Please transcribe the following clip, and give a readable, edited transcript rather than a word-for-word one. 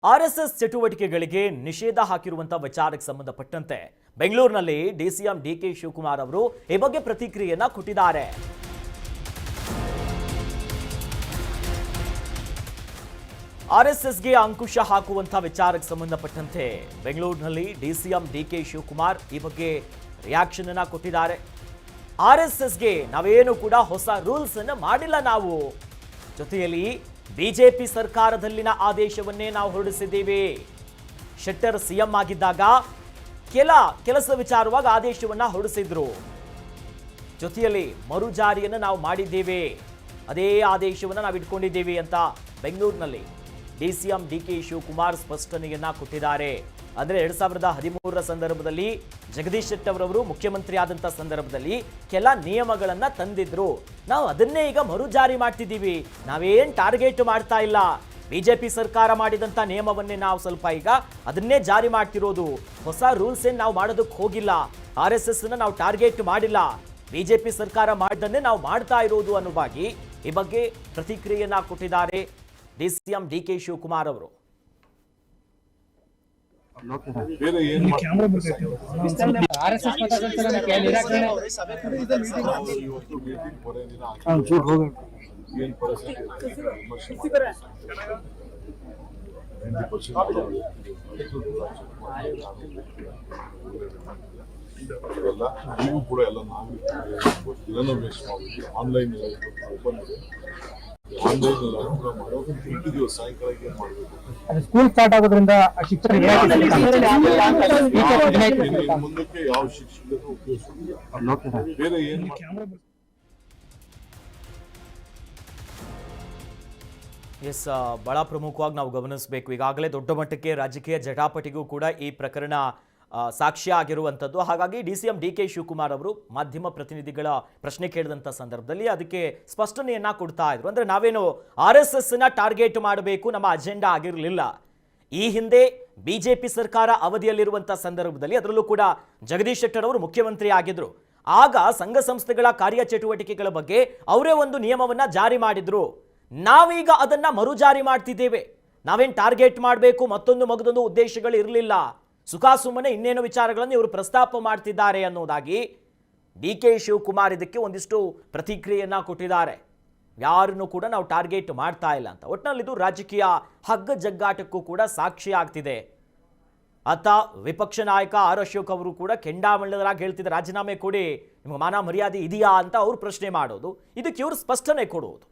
RSS ಚಟುವಟಿಕೆಗಳಿಗೆ ನಿಷೇಧ ಹಾಕಿರುವಂತಹ ವಿಚಾರಕ್ಕೆ ಸಂಬಂಧಪಟ್ಟಂತೆ ಬೆಂಗಳೂರಿನಲ್ಲಿ ಡಿಸಿಎಂ ಡಿಕೆ ಶಿವಕುಮಾರ್ ಅವರು ಈ ಬಗ್ಗೆ ಪ್ರತಿಕ್ರಿಯೆಯನ್ನ ಕೊಟ್ಟಿದ್ದಾರೆ. ಆರ್ಎಸ್ಎಸ್ಗೆ ಅಂಕುಶ ಹಾಕುವಂತಹ ವಿಚಾರಕ್ಕೆ ಸಂಬಂಧಪಟ್ಟಂತೆ ಬೆಂಗಳೂರಿನಲ್ಲಿ ಡಿಸಿಎಂ ಡಿಕೆ ಶಿವಕುಮಾರ್ ಈ ಬಗ್ಗೆ ರಿಯಾಕ್ಷನ್ ಅನ್ನ ಕೊಟ್ಟಿದ್ದಾರೆ. ಆರ್ಎಸ್ಎಸ್ಗೆ ನಾವೇನು ಕೂಡ ಹೊಸ ರೂಲ್ಸ್ ಅನ್ನು ಮಾಡಿಲ್ಲ, ನಾವು ಜೊತೆಯಲ್ಲಿ ಬಿಜೆಪಿ ಸರ್ಕಾರದಲ್ಲಿನ ಆದೇಶವನ್ನೇ ನಾವು ಹೊರಡಿಸಿದ್ದೀವಿ. ಶೆಟ್ಟರ್ ಸಿಎಂ ಆಗಿದ್ದಾಗ ಕೆಲಸ ವಿಚಾರವಾಗಿ ಆದೇಶವನ್ನ ಹೊರಡಿಸಿದ್ರು, ಜೊತೆಯಲ್ಲಿ ಮರು ಜಾರಿಯನ್ನು ನಾವು ಮಾಡಿದ್ದೇವೆ, ಅದೇ ಆದೇಶವನ್ನು ನಾವು ಇಟ್ಕೊಂಡಿದ್ದೀವಿ ಅಂತ ಬೆಂಗಳೂರಿನಲ್ಲಿ ಡಿಸಿಎಂ ಡಿಕೆ ಶಿವಕುಮಾರ್ ಸ್ಪಷ್ಟನೆಯನ್ನ ಕೊಟ್ಟಿದ್ದಾರೆ. ಅಂದ್ರೆ 2013ರ ಸಂದರ್ಭದಲ್ಲಿ ಜಗದೀಶ್ ಶೆಟ್ಟರ್ ಅವರು ಮುಖ್ಯಮಂತ್ರಿ ಆದಂತ ಸಂದರ್ಭದಲ್ಲಿ ಕೆಲ ನಿಯಮಗಳನ್ನ ತಂದಿದ್ರು, ನಾವು ಅದನ್ನೇ ಈಗ ಮರು ಜಾರಿ ಮಾಡ್ತಿದ್ದೀವಿ, ನಾವೇನ್ ಟಾರ್ಗೆಟ್ ಮಾಡ್ತಾ ಇಲ್ಲ. ಬಿಜೆಪಿ ಸರ್ಕಾರ ಮಾಡಿದಂತ ನಿಯಮವನ್ನೇ ನಾವು ಸ್ವಲ್ಪ ಈಗ ಅದನ್ನೇ ಜಾರಿ ಮಾಡ್ತಿರೋದು, ಹೊಸ ರೂಲ್ಸ್ ಏನ್ ನಾವು ಮಾಡೋದಕ್ಕೆ ಹೋಗಿಲ್ಲ, RSS ನಾವು ಟಾರ್ಗೆಟ್ ಮಾಡಿಲ್ಲ, ಬಿಜೆಪಿ ಸರ್ಕಾರ ಮಾಡಿದನ್ನೇ ನಾವು ಮಾಡ್ತಾ ಇರೋದು ಅನ್ನುವಾಗಿ ಈ ಬಗ್ಗೆ ಪ್ರತಿಕ್ರಿಯೆಯನ್ನ ಕೊಟ್ಟಿದ್ದಾರೆ ಡಿಸಿಎಂ ಡಿಕೆ ಶಿವಕುಮಾರ್ ಅವರು. ನೀವು ಕೂಡ ಎಲ್ಲ ನಾವು ಇದನ್ನು ವೇಸ್ಟ್ ಮಾಡ್ತೀವಿ. ಆನ್ಲೈನ್ ಓಪನ್ ಇದೆ, ಆನ್ಲೈನ್ ಮಾಡೋದು 8 ದಿವಸ ಸಾಯಂಕಾಲ ಏನು ಮಾಡಬೇಕು, ಸ್ಕೂಲ್ ಸ್ಟಾರ್ಟ್ ಆಗೋದ್ರಿಂದ ಶಿಕ್ಷಣ ಮುಂದಕ್ಕೆ ಯಾವ ಶಿಕ್ಷಕರು ಉಪಯೋಗಿಸೋದು ಬೇರೆ ಏನು. ಎಸ್, ಬಹಳ ಪ್ರಮುಖವಾಗಿ ನಾವು ಗಮನಿಸಬೇಕು. ಈಗಾಗಲೇ ದೊಡ್ಡ ಮಟ್ಟಕ್ಕೆ ರಾಜಕೀಯ ಜಟಾಪಟಿಗೂ ಕೂಡ ಈ ಪ್ರಕರಣ ಸಾಕ್ಷ್ಯ ಆಗಿರುವಂಥದ್ದು. ಹಾಗಾಗಿ ಡಿಸಿಎಂ ಡಿಕೆ ಶಿವಕುಮಾರ್ ಅವರು ಮಾಧ್ಯಮ ಪ್ರತಿನಿಧಿಗಳ ಪ್ರಶ್ನೆ ಕೇಳಿದಂಥ ಸಂದರ್ಭದಲ್ಲಿ ಅದಕ್ಕೆ ಸ್ಪಷ್ಟನೆಯನ್ನ ಕೊಡ್ತಾ ಇದ್ರು. ಅಂದ್ರೆ ನಾವೇನು RSS ಟಾರ್ಗೆಟ್ ಮಾಡಬೇಕು ನಮ್ಮ ಅಜೆಂಡಾ ಆಗಿರಲಿಲ್ಲ. ಈ ಹಿಂದೆ ಬಿಜೆಪಿ ಸರ್ಕಾರ ಅವಧಿಯಲ್ಲಿರುವಂಥ ಸಂದರ್ಭದಲ್ಲಿ ಅದರಲ್ಲೂ ಕೂಡ ಜಗದೀಶ್ ಶೆಟ್ಟರ್ ಅವರು ಮುಖ್ಯಮಂತ್ರಿ ಆಗಿದ್ರು. ಆಗ ಸಂಘ ಸಂಸ್ಥೆಗಳ ಕಾರ್ಯಚಟುವಟಿಕೆಗಳ ಬಗ್ಗೆ ಅವರೇ ಒಂದು ನಿಯಮವನ್ನ ಜಾರಿ ಮಾಡಿದ್ರು. ನಾವೀಗ ಅದನ್ನ ಮರು ಜಾರಿ ಮಾಡ್ತಿದ್ದೇವೆ. ನಾವೇನು ಟಾರ್ಗೆಟ್ ಮಾಡಬೇಕು ಮತ್ತೊಂದು ಮಗದೊಂದು ಉದ್ದೇಶಗಳು ಇರಲಿಲ್ಲ, ಸುಖಾಸುಮ್ಮನೆ ಇನ್ನೇನು ವಿಚಾರಗಳನ್ನು ಇವರು ಪ್ರಸ್ತಾಪ ಮಾಡ್ತಿದ್ದಾರೆ ಅನ್ನೋದಾಗಿ ಡಿಕೆ ಶಿವಕುಮಾರ್ ಇದಕ್ಕೆ ಒಂದಿಷ್ಟು ಪ್ರತಿಕ್ರಿಯೆಯನ್ನ ಕೊಟ್ಟಿದ್ದಾರೆ. ಯಾರನ್ನು ಕೂಡ ನಾವು ಟಾರ್ಗೆಟ್ ಮಾಡ್ತಾ ಇಲ್ಲ ಅಂತ. ಒಟ್ಟಿನಲ್ಲಿ ಇದು ರಾಜಕೀಯ ಹಗ್ಗ ಜಗ್ಗಾಟಕ್ಕೂ ಕೂಡ ಸಾಕ್ಷಿ ಆಗ್ತಿದೆ. ಅತ್ತ ವಿಪಕ್ಷ ನಾಯಕ ಆರ್ ಅಶೋಕ್ ಅವರು ಕೂಡ ಕೆಂಡಾಮಂಡಲರಾಗಿ ಹೇಳ್ತಿದ್ದಾರೆ, ರಾಜೀನಾಮೆ ಕೊಡಿ, ನಿಮಗೆ ಮಾನ ಮರ್ಯಾದೆ ಇದೆಯಾ ಅಂತ ಅವ್ರು ಪ್ರಶ್ನೆ ಮಾಡೋದು, ಇದಕ್ಕೆ ಇವರು ಸ್ಪಷ್ಟನೆ ಕೊಡುವುದು.